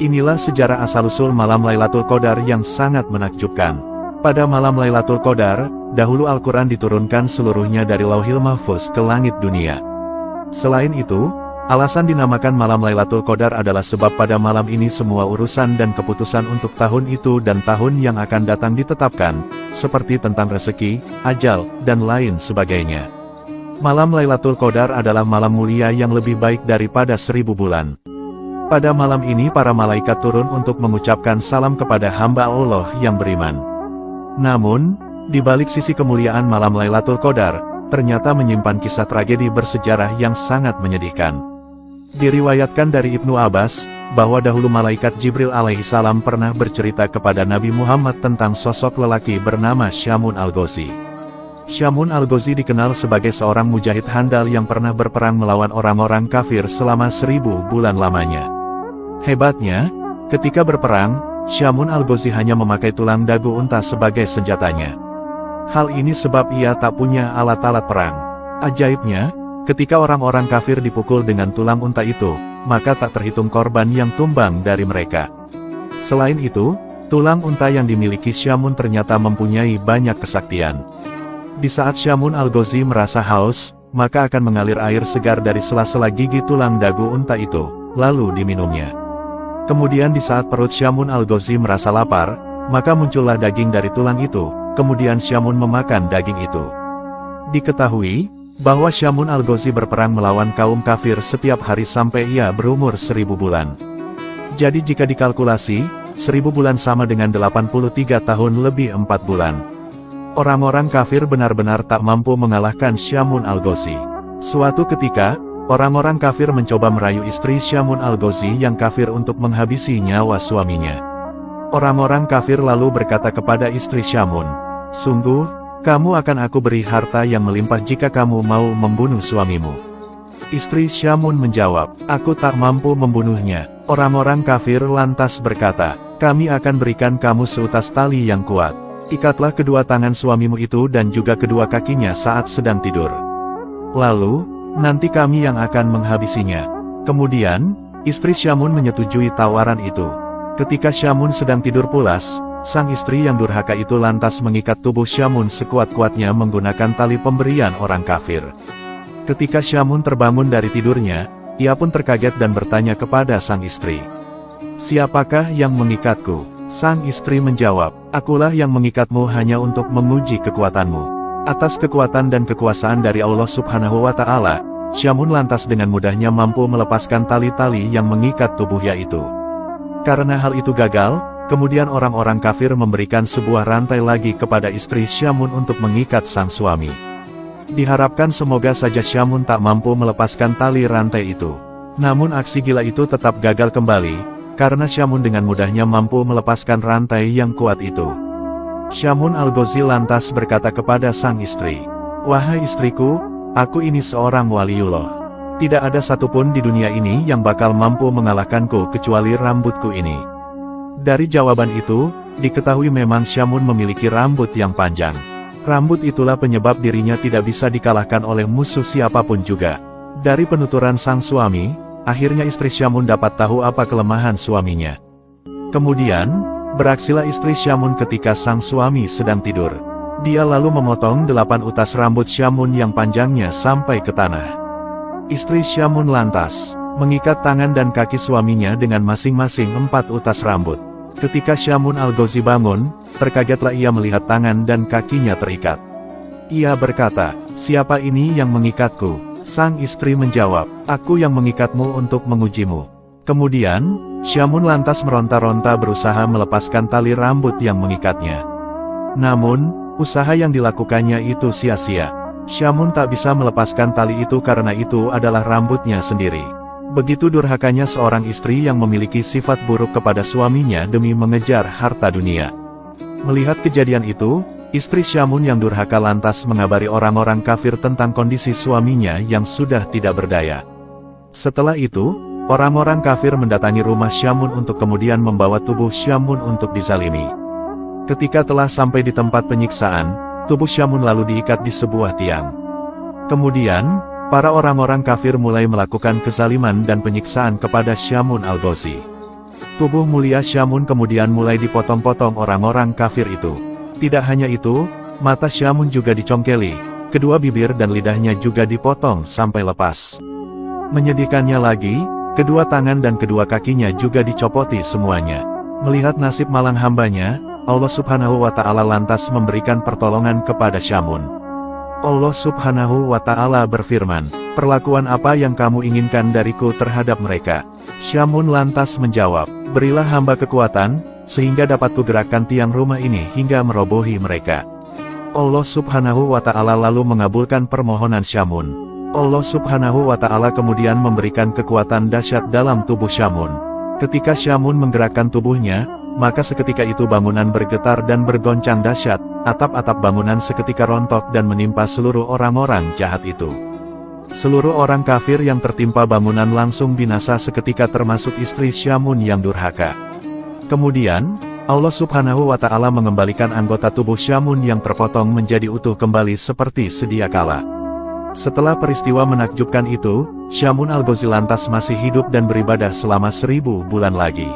Inilah sejarah asal-usul malam Lailatul Qadar yang sangat menakjubkan. Pada malam Lailatul Qadar, dahulu Al-Quran diturunkan seluruhnya dari Lauhil Mahfuz ke langit dunia. Selain itu, alasan dinamakan malam Lailatul Qadar adalah sebab pada malam ini semua urusan dan keputusan untuk tahun itu dan tahun yang akan datang ditetapkan, seperti tentang rezeki, ajal, dan lain sebagainya. Malam Lailatul Qadar adalah malam mulia yang lebih baik daripada 1000 bulan. Pada malam ini para malaikat turun untuk mengucapkan salam kepada hamba Allah yang beriman. Namun, di balik sisi kemuliaan malam Lailatul Qadar, ternyata menyimpan kisah tragedi bersejarah yang sangat menyedihkan. Diriwayatkan dari Ibnu Abbas, bahwa dahulu malaikat Jibril alaihissalam pernah bercerita kepada Nabi Muhammad tentang sosok lelaki bernama Syamun al-Ghazi. Syamun al-Ghazi dikenal sebagai seorang mujahid handal yang pernah berperang melawan orang-orang kafir selama 1000 bulan lamanya. Hebatnya, ketika berperang, Syamun al-Ghazi hanya memakai tulang dagu unta sebagai senjatanya. Hal ini sebab ia tak punya alat-alat perang. Ajaibnya, ketika orang-orang kafir dipukul dengan tulang unta itu, maka tak terhitung korban yang tumbang dari mereka. Selain itu, tulang unta yang dimiliki Syamun ternyata mempunyai banyak kesaktian. Di saat Syamun al-Ghazi merasa haus, maka akan mengalir air segar dari sela-sela gigi tulang dagu unta itu, lalu diminumnya. Kemudian di saat perut Syamun al-Ghazi merasa lapar, maka muncullah daging dari tulang itu, kemudian Syamun memakan daging itu. Diketahui, bahwa Syamun al-Ghazi berperang melawan kaum kafir setiap hari sampai ia berumur 1000 bulan. Jadi jika dikalkulasi, 1000 bulan sama dengan 83 tahun lebih 4 bulan. Orang-orang kafir benar-benar tak mampu mengalahkan Syamun al-Ghazi. Suatu ketika, orang-orang kafir mencoba merayu istri Syamun al-Ghazi yang kafir untuk menghabisi nyawa suaminya. Orang-orang kafir lalu berkata kepada istri Syamun, "Sungguh, kamu akan aku beri harta yang melimpah jika kamu mau membunuh suamimu." Istri Syamun menjawab, "Aku tak mampu membunuhnya." Orang-orang kafir lantas berkata, "Kami akan berikan kamu seutas tali yang kuat. Ikatlah kedua tangan suamimu itu dan juga kedua kakinya saat sedang tidur. Lalu, nanti kami yang akan menghabisinya." Kemudian, istri Syamun menyetujui tawaran itu. Ketika Syamun sedang tidur pulas, sang istri yang durhaka itu lantas mengikat tubuh Syamun sekuat-kuatnya menggunakan tali pemberian orang kafir. Ketika Syamun terbangun dari tidurnya, ia pun terkaget dan bertanya kepada sang istri, "Siapakah yang mengikatku?" Sang istri menjawab, "Akulah yang mengikatmu hanya untuk menguji kekuatanmu." Atas kekuatan dan kekuasaan dari Allah Subhanahu wa Ta'ala, Syamun lantas dengan mudahnya mampu melepaskan tali-tali yang mengikat tubuhnya itu. Karena hal itu gagal, kemudian orang-orang kafir memberikan sebuah rantai lagi kepada istri Syamun untuk mengikat sang suami. Diharapkan semoga saja Syamun tak mampu melepaskan tali rantai itu. Namun aksi gila itu tetap gagal kembali, karena Syamun dengan mudahnya mampu melepaskan rantai yang kuat itu. Syamun al-Ghazi lantas berkata kepada sang istri, "Wahai istriku, aku ini seorang waliullah. Tidak ada satupun di dunia ini yang bakal mampu mengalahkanku kecuali rambutku ini." Dari jawaban itu, diketahui memang Syamun memiliki rambut yang panjang. Rambut itulah penyebab dirinya tidak bisa dikalahkan oleh musuh siapapun juga. Dari penuturan sang suami, akhirnya istri Syamun dapat tahu apa kelemahan suaminya. Kemudian, beraksilah istri Syamun ketika sang suami sedang tidur. Dia lalu memotong 8 utas rambut Syamun yang panjangnya sampai ke tanah. Istri Syamun lantas mengikat tangan dan kaki suaminya dengan masing-masing 4 utas rambut. Ketika Syamun al-Ghazi bangun, terkagetlah ia melihat tangan dan kakinya terikat. Ia berkata, "Siapa ini yang mengikatku?" Sang istri menjawab, "Aku yang mengikatmu untuk mengujimu." Kemudian, Syamun lantas meronta-ronta berusaha melepaskan tali rambut yang mengikatnya. Namun, usaha yang dilakukannya itu sia-sia. Syamun tak bisa melepaskan tali itu karena itu adalah rambutnya sendiri. Begitu durhakanya seorang istri yang memiliki sifat buruk kepada suaminya demi mengejar harta dunia. Melihat kejadian itu, istri Syamun yang durhaka lantas mengabari orang-orang kafir tentang kondisi suaminya yang sudah tidak berdaya. Setelah itu, orang-orang kafir mendatangi rumah Syamun untuk kemudian membawa tubuh Syamun untuk dizalimi. Ketika telah sampai di tempat penyiksaan, tubuh Syamun lalu diikat di sebuah tiang. Kemudian, para orang-orang kafir mulai melakukan kezaliman dan penyiksaan kepada Syamun al-Ghazi. Tubuh mulia Syamun kemudian mulai dipotong-potong orang-orang kafir itu. Tidak hanya itu, mata Syamun juga dicongkeli, kedua bibir dan lidahnya juga dipotong sampai lepas. Menyedihkannya lagi, kedua tangan dan kedua kakinya juga dicopoti semuanya. Melihat nasib malang hambanya, Allah Subhanahu wa Ta'ala lantas memberikan pertolongan kepada Syamun. Allah Subhanahu wa Ta'ala berfirman, "Perlakuan apa yang kamu inginkan dariku terhadap mereka?" Syamun lantas menjawab, "Berilah hamba kekuatan, sehingga dapat kugerakkan tiang rumah ini hingga merobohi mereka." Allah Subhanahu wa Ta'ala lalu mengabulkan permohonan Syamun. Allah Subhanahu wa Ta'ala kemudian memberikan kekuatan dahsyat dalam tubuh Syamun. Ketika Syamun menggerakkan tubuhnya, maka seketika itu bangunan bergetar dan bergoncang dahsyat, atap-atap bangunan seketika rontok dan menimpa seluruh orang-orang jahat itu. Seluruh orang kafir yang tertimpa bangunan langsung binasa seketika termasuk istri Syamun yang durhaka. Kemudian, Allah Subhanahu wa Ta'ala mengembalikan anggota tubuh Syamun yang terpotong menjadi utuh kembali seperti sedia kala. Setelah peristiwa menakjubkan itu, Syamun Al-Ghazi lantas masih hidup dan beribadah selama 1000 bulan lagi.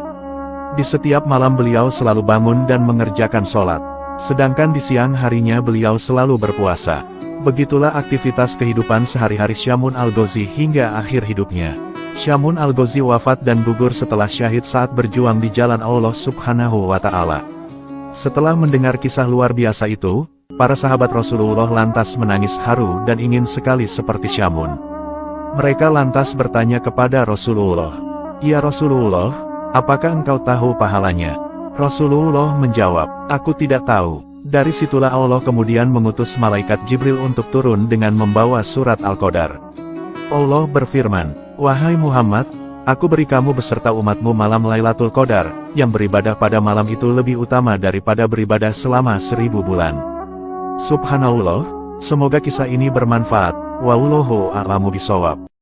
Di setiap malam beliau selalu bangun dan mengerjakan sholat. Sedangkan di siang harinya beliau selalu berpuasa. Begitulah aktivitas kehidupan sehari-hari Syamun Al-Ghazi hingga akhir hidupnya. Syamun Al-Ghazi wafat dan gugur setelah syahid saat berjuang di jalan Allah Subhanahu wa Ta'ala. Setelah mendengar kisah luar biasa itu, para sahabat Rasulullah lantas menangis haru dan ingin sekali seperti Syamun. Mereka lantas bertanya kepada Rasulullah, "Ya Rasulullah, apakah engkau tahu pahalanya?" Rasulullah menjawab, "Aku tidak tahu." Dari situlah Allah kemudian mengutus malaikat Jibril untuk turun dengan membawa surat Al-Qadar. Allah berfirman, "Wahai Muhammad, aku beri kamu beserta umatmu malam Lailatul Qadar, yang beribadah pada malam itu lebih utama daripada beribadah selama 1000 bulan. Subhanallah, semoga kisah ini bermanfaat. Wallahu a'lamu bishawab.